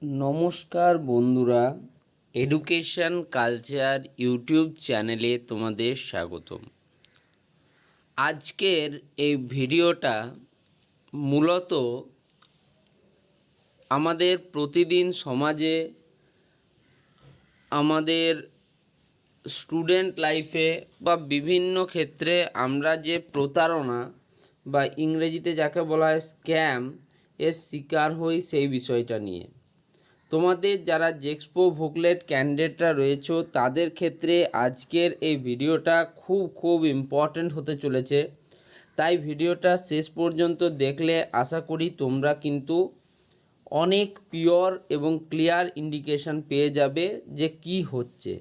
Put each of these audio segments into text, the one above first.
নমস্কার বন্ধুরা, education culture YouTube চ্যানেলে তোমাদের স্বাগতম। আজকের এই ভিডিওটা মূলত আমাদের প্রতিদিন সমাজে, আমাদের স্টুডেন্ট লাইফে বা বিভিন্ন ক্ষেত্রে আমরা যে প্রতারণা বা ইংরেজিতে যাকে বলা হয় স্ক্যাম এর শিকার হই সেই বিষয়টা নিয়ে। তোমাদের যারা জেক্সপো ভোকলেট ক্যান্ডিডেটরা রয়েছে তাদের ক্ষেত্রে আজকের এই ভিডিওটা খুব ইম্পর্ট্যান্ট হতে চলেছে। তাই ভিডিওটা শেষ পর্যন্ত দেখলে আশা করি তোমরা কিন্তু অনেক পিওর এবং ক্লিয়ার ইন্ডিকেশন পেয়ে যাবে যে কি হচ্ছে।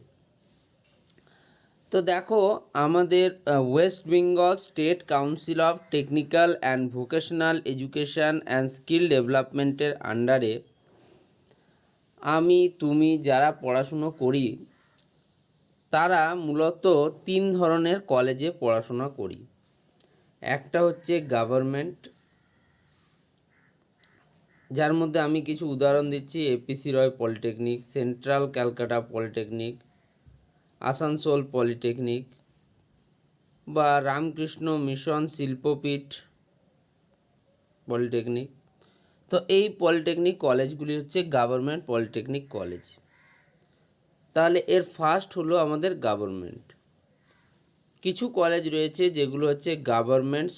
তো দেখো, আমাদের West Bengal state council of technical and vocational education and skill ডেভেলপমেন্টের আন্ডারে তুমি যারা পড়াশুনো করি তারা মূলত তিন ধরনের কলেজে পড়াশোনা করি। একটা হচ্ছে গভর্নমেন্ট, যার মধ্যে আমি কিছু উদাহরণ দিচ্ছি: APC Roy polytechnic, central Calcutta polytechnic, Asansol polytechnic বা রামকৃষ্ণ মিশন শিল্পপীঠ পলিটেকনিক। তো এই পলিটেকনিক কলেজগুলি হচ্ছে গভর্নমেন্ট পলিটেকনিক কলেজ। তাহলে এর ফার্স্ট হলো আমাদের গভর্নমেন্ট। কিছু কলেজ রয়েছে যেগুলো হচ্ছে গভর্নমেন্ট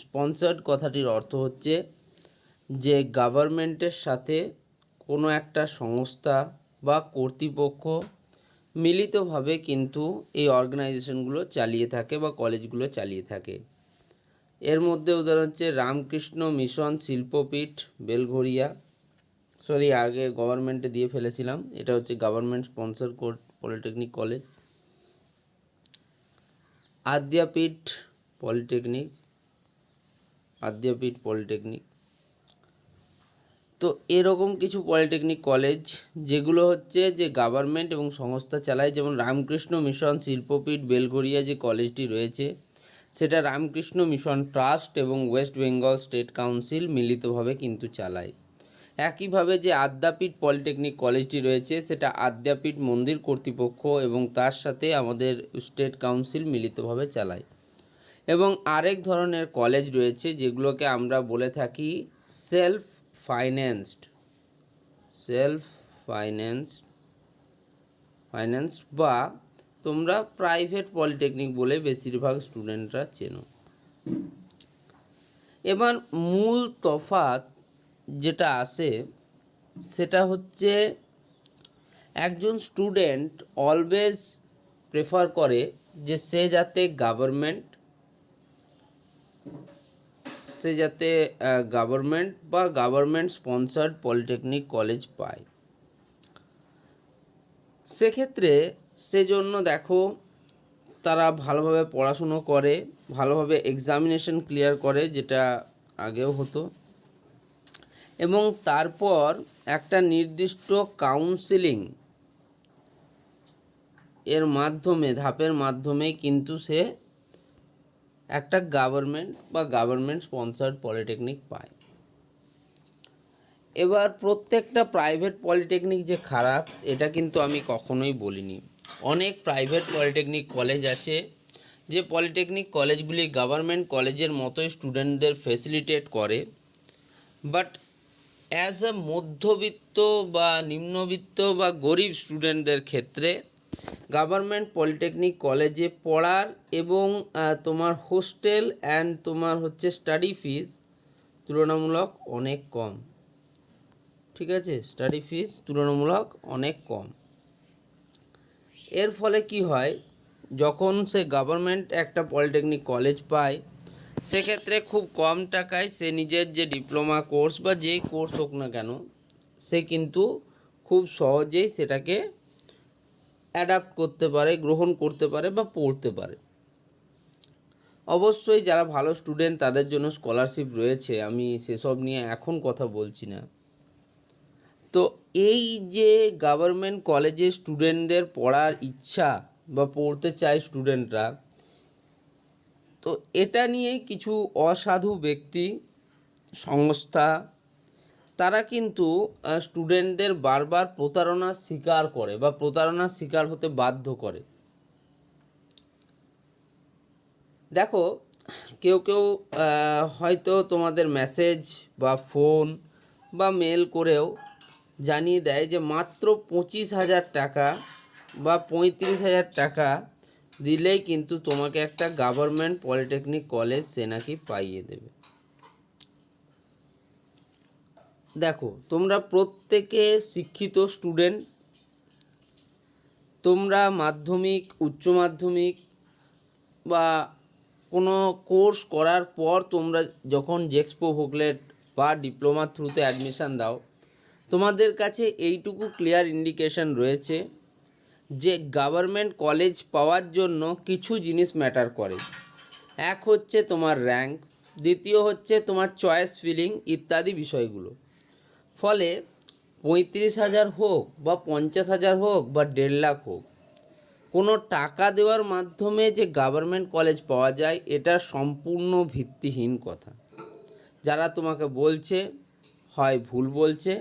স্পন্সার্ড কথাটির অর্থ হচ্ছে যে গভর্নমেন্টের সাথে কোনো একটা সংস্থা বা কর্তৃপক্ষ মিলিতভাবে কিন্তু এই অর্গানাইজেশনগুলো চালিয়ে থাকে বা কলেজগুলো চালিয়ে থাকে। এর মধ্যে উদাহরণ হচ্ছে রামকৃষ্ণ মিশন শিল্পপীঠ বেলঘরিয়া, আগে গভর্নমেন্টে দিয়ে ফেলেছিলাম, এটা হচ্ছে গভর্নমেন্ট স্পন্সর পলিটেকনিক কলেজ। আদ্যাপীঠ পলিটেকনিক। তো এরকম কিছু পলিটেকনিক কলেজ যেগুলো হচ্ছে যে গভর্নমেন্ট এবং সংস্থা চালায়, যেমন রামকৃষ্ণ মিশন শিল্পপীঠ বেলঘরিয়া যে কলেজটি রয়েছে সেটা রামকৃষ্ণ মিশন ট্রাস্ট এবং ওয়েস্ট বেঙ্গল স্টেট কাউন্সিল মিলিতভাবে কিন্তু চালায়। একইভাবে যে আদ্যাপীঠ পলিটেকনিক কলেজটি রয়েছে সেটা আদ্যাপীঠ মন্দির কর্তৃপক্ষ এবং তার সাথে আমাদের স্টেট কাউন্সিল মিলিতভাবে চালায়। এবং আরেক ধরনের কলেজ রয়েছে যেগুলোকে আমরা বলে থাকি সেলফ ফাইন্যান্সড বা তোমরা প্রাইভেট পলিটেকনিক বলে বেশিরভাগ স্টুডেন্টরা চেনো। এবার মূল তফাৎ যেটা আসে সেটা হচ্ছে একজন স্টুডেন্ট অলওয়েজ প্রেফার করে যে সে যাতে গভর্নমেন্ট বা গভর্নমেন্ট স্পন্সার্ড পলিটেকনিক কলেজ পায়। সেক্ষেত্রে সেজন্য দেখো তারা ভালোভাবে পড়াশুনো করে, ভালোভাবে এক্সামিনেশন ক্লিয়ার করে, যেটা আগেও হতো, এবং তারপর একটা নির্দিষ্ট কাউন্সেলিং এর মাধ্যমে ধাপের মাধ্যমে কিন্তু সে একটা গভর্নমেন্ট বা গভর্নমেন্ট স্পন্সার্ড পলিটেকনিক পায়। এবার প্রত্যেকটা প্রাইভেট পলিটেকনিক যে খারাপ এটা কিন্তু আমি কখনোই বলিনি। অনেক প্রাইভেট পলিটেকনিক কলেজ আছে যে পলিটেকনিক কলেজগুলি গভর্নমেন্ট কলেজের মতোই স্টুডেন্টদের ফেসিলিটেট করে, বাট অ্যাজ এ মধ্যবিত্ত বা নিম্নবিত্ত বা গরিব স্টুডেন্টদের ক্ষেত্রে গভর্নমেন্ট পলিটেকনিক কলেজে পড়ার এবং তোমার হোস্টেল অ্যান্ড তোমার হচ্ছে স্টাডি ফিস তুলনামূলক অনেক কম। ঠিক আছে, স্টাডি ফিস তুলনামূলক অনেক কম। এর ফলে কি হয়, যখন সে গভর্নমেন্ট একটা পলিটেকনিক কলেজ পায় সেক্ষেত্রে খুব কম টাকায় সে নিজের যে ডিপ্লোমা কোর্স বা যেই কোর্স হোক না কেন সে কিন্তু খুব সহজেই সেটাকে অ্যাডাপ্ট করতে পারে, গ্রহণ করতে পারে বা পড়তে পারে। অবশ্যই যারা ভালো স্টুডেন্ট তাদের জন্য স্কলারশিপ রয়েছে, আমি সেসব নিয়ে এখন কথা বলছি না। তো এই যে গভর্নমেন্ট কলেজে স্টুডেন্টদের পড়ার ইচ্ছা বা পড়তে চায় স্টুডেন্টরা, তো এটা নিয়ে কিছু অসাধু ব্যক্তি, সংস্থা তারা কিন্তু স্টুডেন্টদের বারবার প্রতারণার শিকার করে বা প্রতারণার শিকার হতে বাধ্য করে। দেখো, কেউ কেউ হয়তো তোমাদের মেসেজ বা ফোন বা মেল করেও জানিয়ে দেয় যে মাত্র 25,000 টাকা বা 35,000 টাকা দিলেই কিন্তু তোমাকে একটা গভর্নমেন্ট পলিটেকনিক কলেজ সে নাকি পাইয়ে দেবে। দেখো, তোমরা প্রত্যেকে শিক্ষিত স্টুডেন্ট, তোমরা মাধ্যমিক, উচ্চ মাধ্যমিক বা কোনো কোর্স করার পর তোমরা যখন জেক্সপো ভোকলেট বা ডিপ্লোমার থ্রুতে অ্যাডমিশান দাও, তোমাদের কাছে এইটুকু ক্লিয়ার ইন্ডিকেশন রয়েছে যে গভর্নমেন্ট কলেজ পাওয়ার জন্য কিছু জিনিস ম্যাটার করে। এক হচ্ছে তোমার র্যাঙ্ক, দ্বিতীয় হচ্ছে তোমার চয়েস ফিলিং ইত্যাদি বিষয়গুলো। ফলে 35,000 হোক বা 50,000 হোক বা 1.5 লাখ হোক, কোনো টাকা দেওয়ার মাধ্যমে যে গভর্নমেন্ট কলেজ পাওয়া যায় এটা সম্পূর্ণ ভিত্তিহীন কথা। যারা তোমাকে বলছে হয় ভুল বলছে,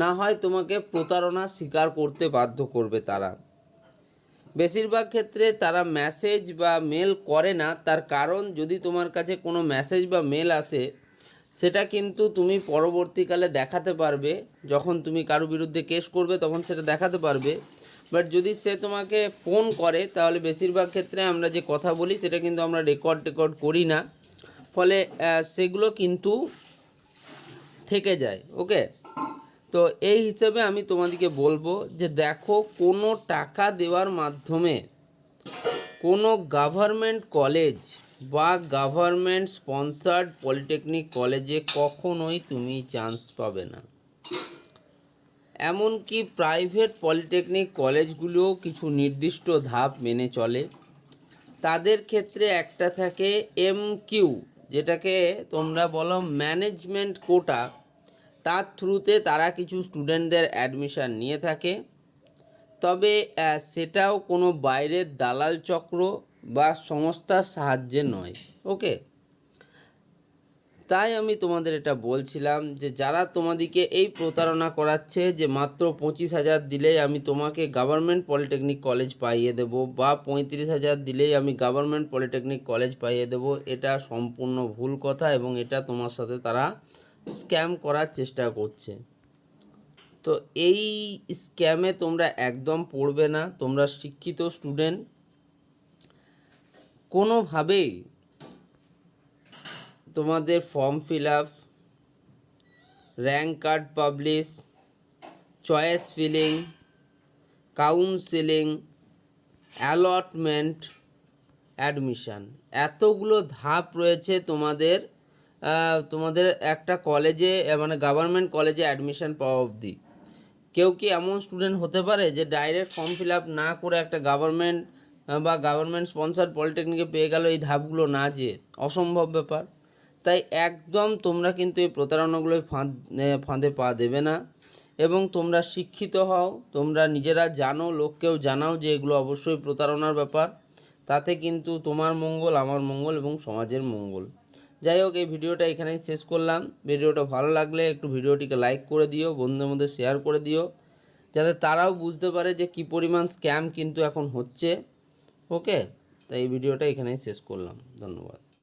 না হয় তোমাকে প্রতারণা স্বীকার করতে বাধ্য করবে। তারা বেশিরভাগ ক্ষেত্রে তারা মেসেজ বা মেল করে না, তার কারণ যদি তোমার কাছে কোনো মেসেজ বা মেল আসে সেটা কিন্তু তুমি পরবর্তীকালে দেখাতে পারবে, যখন তুমি কারো বিরুদ্ধে কেস করবে তখন সেটা দেখাতে পারবে। বাট যদি সে তোমাকে ফোন করে তাহলে বেশিরভাগ ক্ষেত্রে আমরা যে কথা বলি সেটা কিন্তু আমরা রেকর্ড করি না, ফলে সেগুলো কিন্তু থেকে যায়। ওকে, তো এই হিসেবে আমি তোমাদেরকে বলবো যে দেখো, কোনো টাকা দেওয়ার মাধ্যমে কোনো গভর্নমেন্ট কলেজ বা গভর্নমেন্ট স্পন্সার্ড পলিটেকনিক কলেজে কখনোই তুমি চান্স পাবে না। এমনকি প্রাইভেট পলিটেকনিক কলেজগুলোও কিছু নির্দিষ্ট ধাপ মেনে চলে। তাদের ক্ষেত্রে একটা থাকে MQ, যেটাকে তোমরা বলো ম্যানেজমেন্ট কোটা, তার থ্রুতে তারা কিছু স্টুডেন্টদের অ্যাডমিশান নিয়ে থাকে। তবে সেটাও কোনো বাইরের দালাল চক্র বা সংস্থার সাহায্যে নয়। ওকে, তাই আমি তোমাদের এটা বলছিলাম যে যারা তোমাদেরকে এই প্রতারণা করাচ্ছে যে মাত্র 25,000 দিলেই আমি তোমাকে গভর্নমেন্ট পলিটেকনিক কলেজ পাইয়ে দেবো বা 35,000 দিলেই আমি গভর্নমেন্ট পলিটেকনিক কলেজ পাইয়ে দেবো, এটা সম্পূর্ণ ভুল কথা এবং এটা তোমার সাথে তারা স্ক্যাম করার চেষ্টা করছে। তো এই স্ক্যামে তোমরা একদম পড়বে না। তোমরা শিক্ষিত স্টুডেন্ট, কোনোভাবেই তোমাদের form fill up, rank card publish, choice filling, counselling, allotment, admission, এতগুলো ধাপ রয়েছে তোমাদের তোমাদের একটা কলেজে মানে গভর্নমেন্ট কলেজে অ্যাডমিশান পাওয়া অবধি। কেউ কি এমন স্টুডেন্ট হতে পারে যে ডাইরেক্ট ফর্ম ফিল আপ না করে একটা গভর্নমেন্ট বা গভর্নমেন্ট স্পন্সার্ড পলিটেকনিকে পেয়ে গেল এই ধাপগুলো না? যে অসম্ভব ব্যাপার। তাই একদম তোমরা কিন্তু এই প্রতারণাগুলোই ফাঁদে পা দেবে না এবং তোমরা শিক্ষিত হও, তোমরা নিজেরা জানো, লোককেও জানাও যে এগুলো অবশ্যই প্রতারণার ব্যাপার। তাতে কিন্তু তোমার মঙ্গল, আমার মঙ্গল এবং সমাজের মঙ্গল। যাই হোক, এই ভিডিওটা এখানেই শেষ করলাম। ভিডিওটা ভালো লাগলে একটু ভিডিওটিকে লাইক করে দিও, বন্ধুদের মধ্যে শেয়ার করে দিও, যাতে তারাও বুঝতে পারে যে কী পরিমাণ স্ক্যাম কিন্তু এখন হচ্ছে। ওকে, তাই এই ভিডিওটা এখানেই শেষ করলাম। ধন্যবাদ।